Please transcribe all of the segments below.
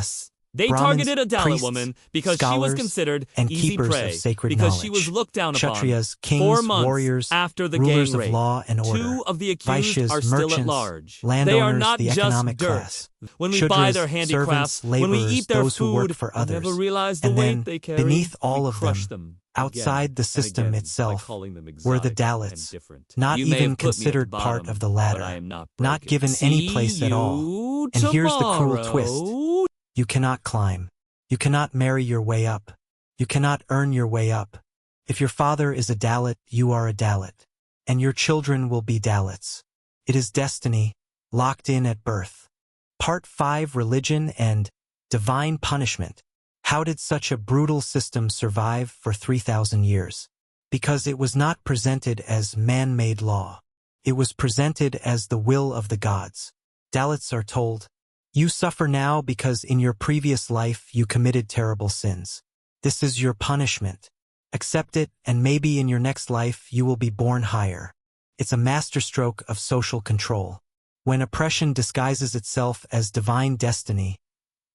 castes, They Brahmins, targeted a Dalit priests, woman because she scholars, was considered and easy keepers prey, of sacred because knowledge. she was looked down upon. Kshatriyas, kings, 4 months warriors, after the rulers gang of rape, law and order, 2 of the accused Vaishyas, are still merchants, at large. landowners, They are not the just economic dirt. class. When we Shudras, buy their handicrafts, servants, when we laborers, eat their those who food, work for we others. never realize the And then, weight they carry. beneath all we of crush them, them outside the system again itself, by calling them were the exotic Dalits, and different. not You may even have put me at the considered part bottom, of the but latter, I am not not broken. given any place at all. See you And here's the cruel tomorrow. twist. You cannot climb. You cannot marry your way up. You cannot earn your way up. If your father is a Dalit, you are a Dalit. And your children will be Dalits. It is destiny, locked in at birth. Part 5: Religion and Divine Punishment. How did such a brutal system survive for 3,000 years? Because it was not presented as man-made law. It was presented as the will of the gods. Dalits are told, "You suffer now because in your previous life you committed terrible sins. This is your punishment. Accept it, and maybe in your next life you will be born higher." It's a masterstroke of social control. When oppression disguises itself as divine destiny,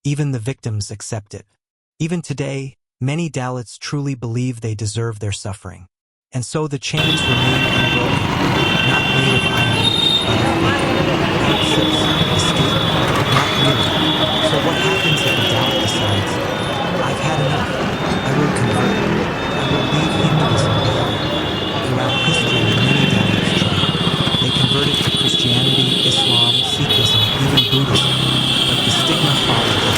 even the victims accept it. Even today, many Dalits truly believe they deserve their suffering. And so the chains remain unbroken, not made of iron, but of access, escape, not really. So what happens if a Dalit decides, "I've had enough, I will convert, I will leave Hinduism behind"? Throughout history, many Dalits tried. They converted to Christianity, Islam, Sikhism, even Buddhism, but the stigma followed them.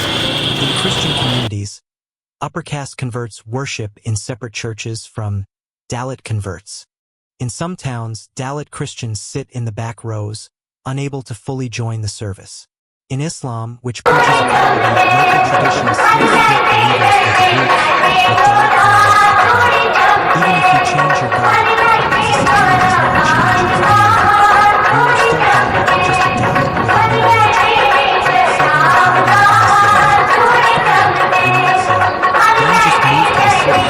In Christian communities, upper caste converts worship in separate churches from Dalit converts. In some towns, Dalit Christians sit in the back rows, unable to fully join the service. In Islam, which preaches equality, local traditions still split believers into groups, with Dalit converts at the back. Even if you change your God, society does not change its identity. You are still Dalit, just a Dalit with a new religion. Part 7: Hiding in the city. You might say, "Don't just move to the city."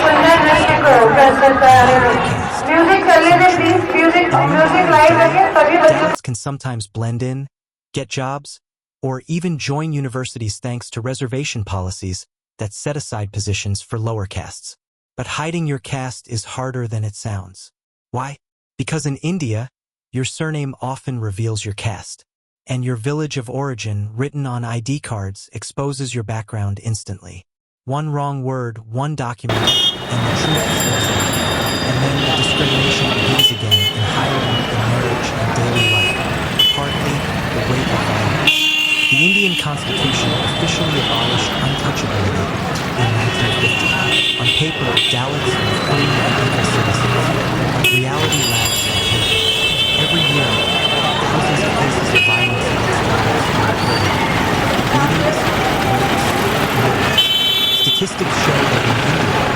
Dalits can sometimes blend in, get jobs, or even join universities thanks to reservation policies that set aside positions for lower castes. But hiding your caste is harder than it sounds. Why? Because in India, your surname often reveals your caste, and your village of origin written on ID cards exposes your background instantly. One wrong word, one document, and the truth flows out. And then the discrimination begins again in hiring, in marriage, and daily life. Part 8: The Weight of Violence. The Indian Constitution officially abolished untouchability in 1950. On paper, Dalits are free and equal citizens, but reality lags on paper. Every year, thousands of cases of violence against Dalits are reported. Beatings, rapes, murders. Statistics show that in India,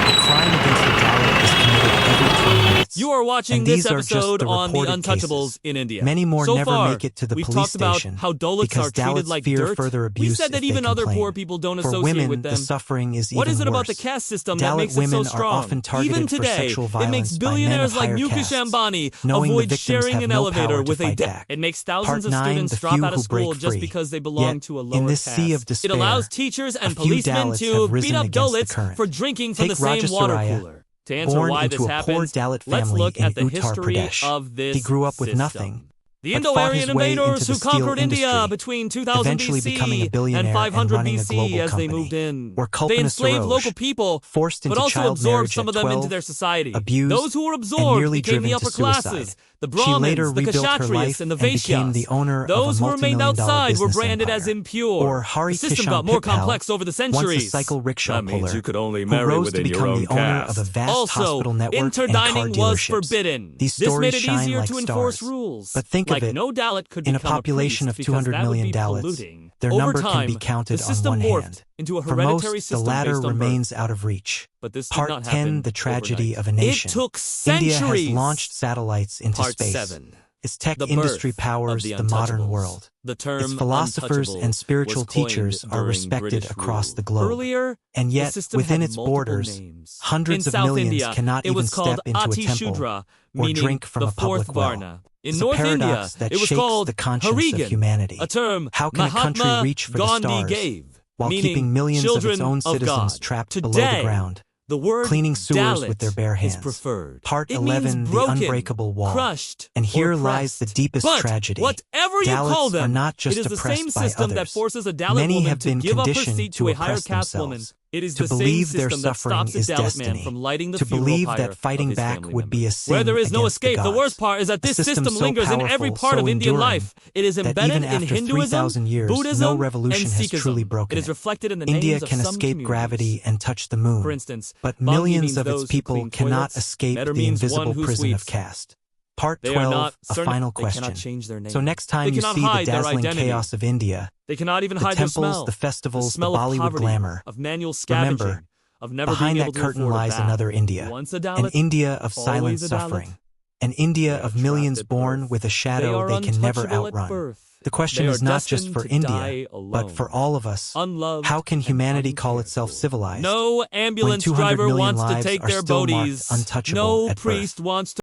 the crime against the Dalit is committed every 20 minutes. You are watching this episode on the Untouchables in India. Many more so never far, make it to the we've police talked about station how Dalits because are treated Dalits like fear dirt. further abuse. We said that even other poor people don't associate women, with them. The suffering is what even is it about worse. the caste system Dalit that makes it women so strong? Are often targeted Even for today, sexual violence it makes by men billionaires of like higher Mukesh castes, Ambani knowing avoid the victims sharing have an no elevator power to with a fight date. back. It makes thousands of Part 9: students The drop few out of who school break just free. because they belong Yet, to a in lower this caste. sea of despair, It allows teachers and a few policemen Dalits to have beat risen up against the Dalits current. for drinking from Take the same water Rajasaraya, cooler. To answer born why into this a poor happens, Dalit let's family look in at the Uttar history Pradesh. of this He grew up with system. nothing, The but fought Indo-Aryan his way invaders into the who steel conquered India industry, between 2000 eventually becoming a BC billionaire and 500 and running a BC global as they company. moved in. Or They Kalpana enslaved Saroj, local people, forced into but also child absorbed marriage some at of them 12, into their society. abused, Those who were and absorbed nearly became the driven upper to suicide. classes, the She later Brahmins, the rebuilt her Kshatriyas, life and the and became Vaishyas. the owner Those of who a remained multi-million-dollar outside were business branded as empire. impure. Or Hari The system Kishan got more Pitpal, complex over the once centuries. a cycle rickshaw That means puller, you could only who marry rose to within your become own the owner of a caste. vast Also, hospital network and car interdining was dealerships. forbidden. These This stories made it shine easier like to enforce stars. rules. But think like of it, no Dalit could in a become population priest of 200 because that million would be Dalits, polluting. their Over number time, can be counted the on system one morphed hand. into a For hereditary most, the system latter based on remains birth. out of reach. But this did Part not 10: happen The Tragedy overnight. of a Nation. It took India centuries. has launched satellites into Part space. 7. Its tech The industry birth powers of the modern Untouchables. world. The term Its philosophers untouchable and spiritual was coined teachers are during respected British across rule. the globe. Earlier, And the yet, system within had its multiple borders, names. hundreds In of South millions India, cannot it even was called step into a Ati temple Shudra, or meaning drink from the a public fourth well. Varna. In It's North a India, paradox that it was shakes called the conscience Harigan, of humanity. a term How can a country Mahatma reach for Gandhi the stars gave, while meaning keeping millions of its children own of citizens God. trapped Today, below the ground, the word cleaning sewers Dalit with their bare hands? is preferred. Part It 11: means The broken, Unbreakable Wall. crushed, And here or lies the pressed. deepest But tragedy. whatever you Dalits call are them, not just it is the oppressed same by system that others. forces a Dalit Many woman have to been give up her conditioned seat to to a higher oppress caste woman themselves. It is to the same believe their system that suffering stops a is Dalit destiny, man from lighting the to funeral believe pyre that fighting of his back family would be member. a sin Where there is no against the escape, the gods. worst part is that this A system system so lingers in every powerful, part so of Indian enduring, life. It is that embedded even in after Hinduism, 3,000 years, Buddhism, no revolution and has Sikhism. truly broken It is reflected in the India names of can some escape communities. gravity and touch the moon, For instance, but Bangi millions means of its those who people clean cannot toilets. escape Metter the means invisible one who prison of sweeps. caste. Part They are 12, not a certain. final They cannot question. change their name. So next time They you cannot see the hide their dazzling identity. chaos of India, They cannot even the hide their temples, smell. the festivals, the smell of Bollywood poverty, glamour, of manual scavenging, remember, of never behind being that able to curtain afford a lies bath. another India, Once a an Dalit, India of silent always a Dalit. suffering, an India They are of millions trapped at born birth. with a They shadow are they can never untouchable at outrun. birth. The question They are is not just destined for to India, die but alone, for all of us. unloved How can and humanity call uncared itself for. civilized No when ambulance 200 driver million wants to lives take are their still marked bodies. untouchable No at birth? priest wants to